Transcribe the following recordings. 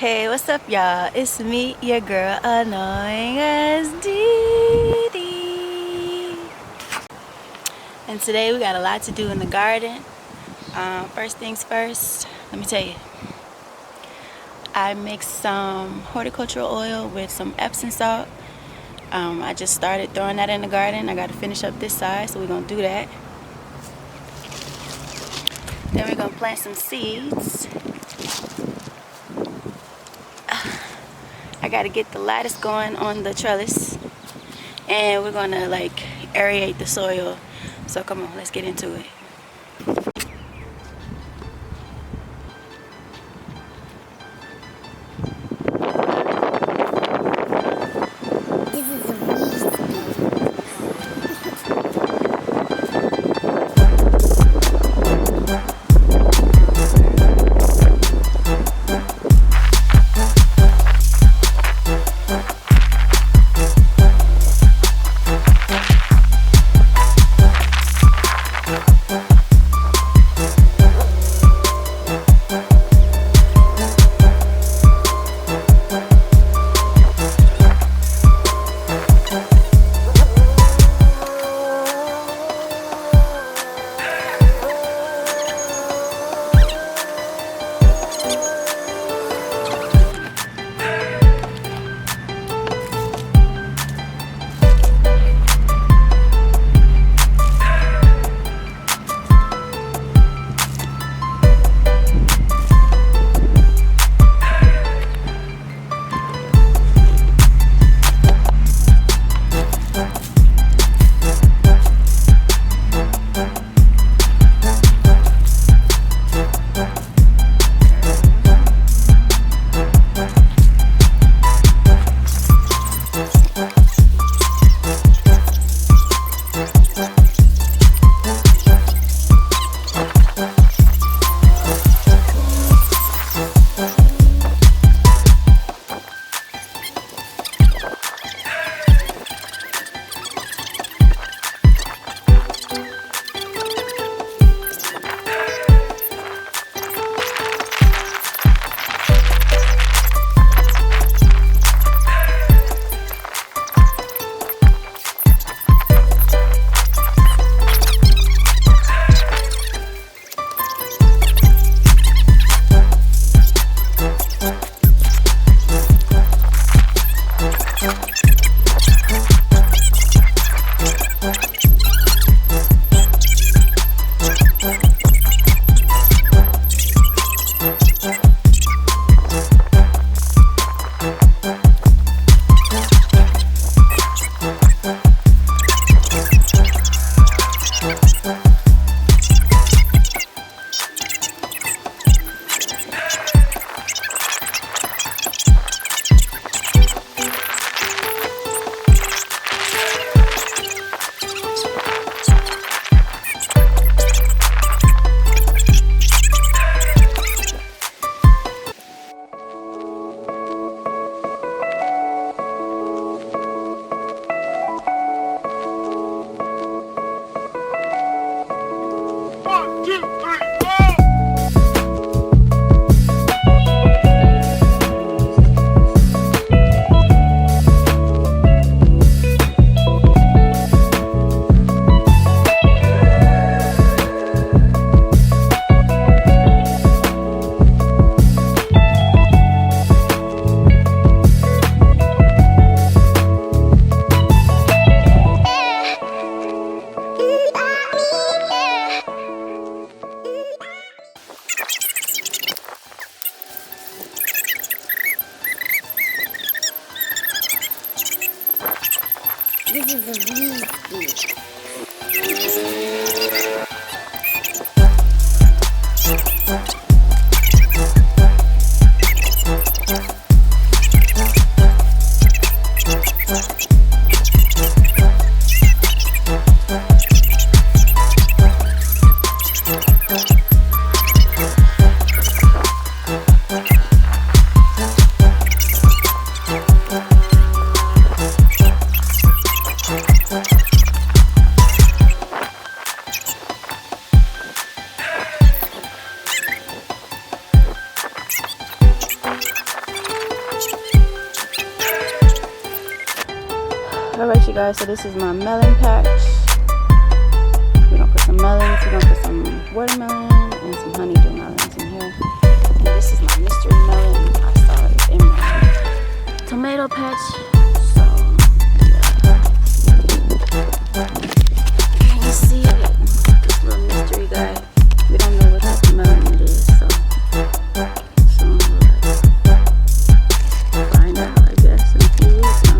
Hey, what's up, y'all? It's me, your girl, annoying as DiDi. And today we got a lot to do in the garden. First things first, let me tell you. I mixed some horticultural oil with some Epsom salt. I just started throwing that in the garden. I got to finish up this side, so we're going to do that. Then we're going to plant some seeds. I got to get the lattice going on the trellis, and we're going to like aerate the soil. So come on, let's get into it. This is a weed seed. Alright, you guys, so this is my melon patch. We're gonna put some melons, we're gonna put some watermelon and some honeydew melons in here. And this is my mystery melon. I saw it in my tomato patch. So, yeah. Can you see it? This little mystery guy. We don't know what type of melon it is, so soon we'll find out, I guess, in a few weeks now.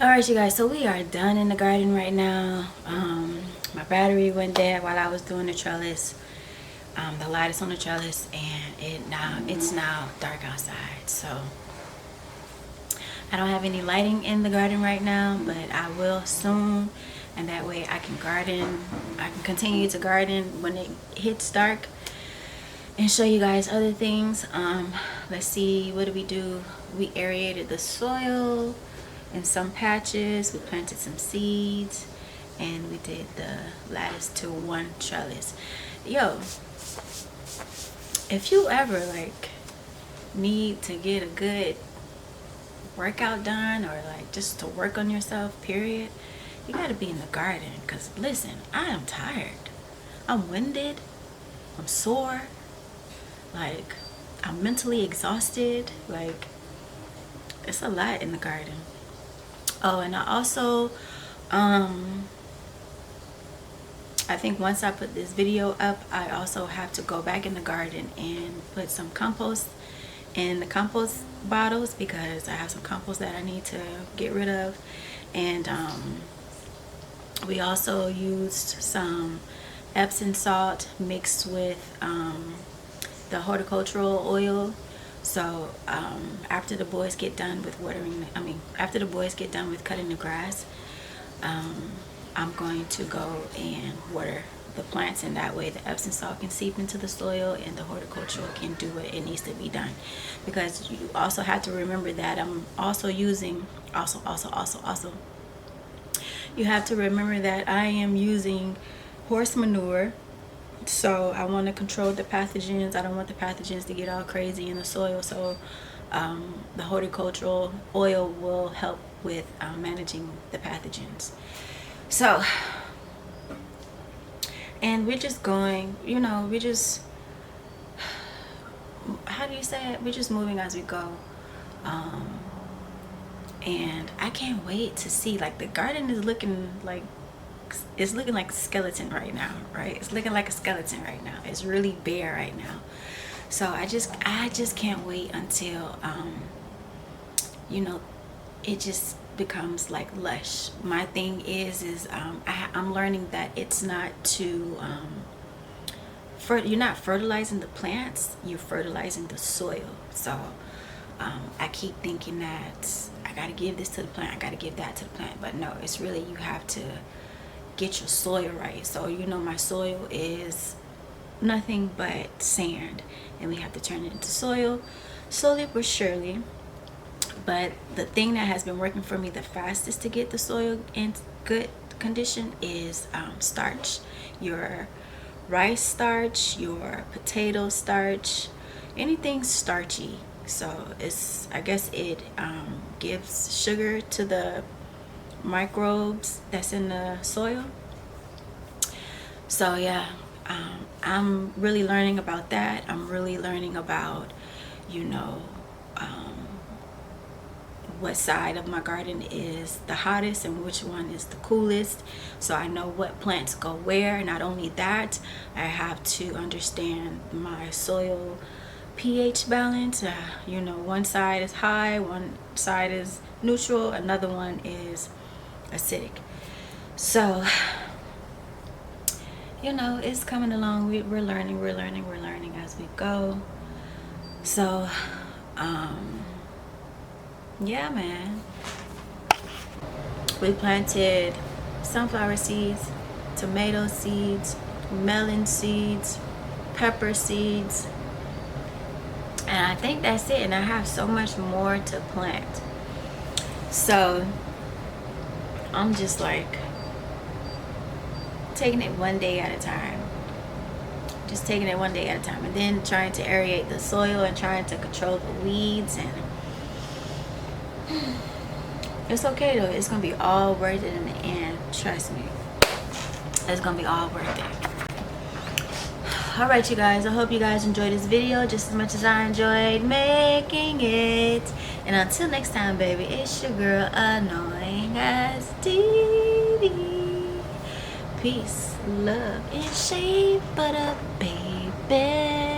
Alright, you guys, so we are done in the garden right now. My battery went dead while I was doing the trellis, the lattice on the trellis, and it's now dark outside, so I don't have any lighting in the garden right now, but I will soon, and that way I can continue to garden when it hits dark and show you guys other things. Let's see, what did we do? We aerated the soil in some patches, we planted some seeds, and we did the lattice to one trellis. Yo, if you ever like need to get a good workout done, or like just to work on yourself, period, you gotta be in the garden. Because listen, I am tired, I'm winded, I'm sore, like I'm mentally exhausted. Like, it's a lot in the garden. Oh, and I also I think once I put this video up, I also have to go back in the garden and put some compost in the compost bottles, because I have some compost that I need to get rid of. And we also used some Epsom salt mixed with the horticultural oil. So after the boys get done with after the boys get done with cutting the grass, I'm going to go and water the plants, and that way the Epsom salt can seep into the soil and the horticultural can do what it needs to be done. Because you also have to remember that I'm also using you have to remember that I am using horse manure. So I want to control the pathogens. I don't want the pathogens to get all crazy in the soil. So the horticultural oil will help with managing the pathogens. So, and we're just going, we're just, how do you say it? We're just moving as we go. And I can't wait to see, like, the garden is looking like, it's looking like a skeleton right now, right? It's looking like a skeleton right now. It's really bare right now. So I just can't wait until it just becomes like lush. My thing is I'm learning that it's not to you're not fertilizing the plants, you're fertilizing the soil. So I keep thinking that I gotta give this to the plant, I gotta give that to the plant, but no, it's really, you have to get your soil right. So my soil is nothing but sand, and we have to turn it into soil slowly but surely. But the thing that has been working for me the fastest to get the soil in good condition is starch. Your rice starch, your potato starch, anything starchy. So I guess it gives sugar to the microbes that's in the soil. So yeah, I'm really learning about that. I'm really learning about what side of my garden is the hottest and which one is the coolest, so I know what plants go where. Not only that, I have to understand my soil pH balance. One side is high, one side is neutral, another one is acidic. So it's coming along. We're learning as we go. So yeah, man, we planted sunflower seeds, tomato seeds, melon seeds, pepper seeds, and I think that's it. And I have so much more to plant. So I'm just like taking it one day at a time. Just taking it one day at a time, and then trying to aerate the soil and trying to control the weeds. And it's okay though. It's gonna be all worth it in the end. Trust me. It's gonna be all worth it. Alright, you guys. I hope you guys enjoyed this video just as much as I enjoyed making it. And until next time, baby, it's your girl, Annoying as DiDi. Peace, love, and shade butter, baby.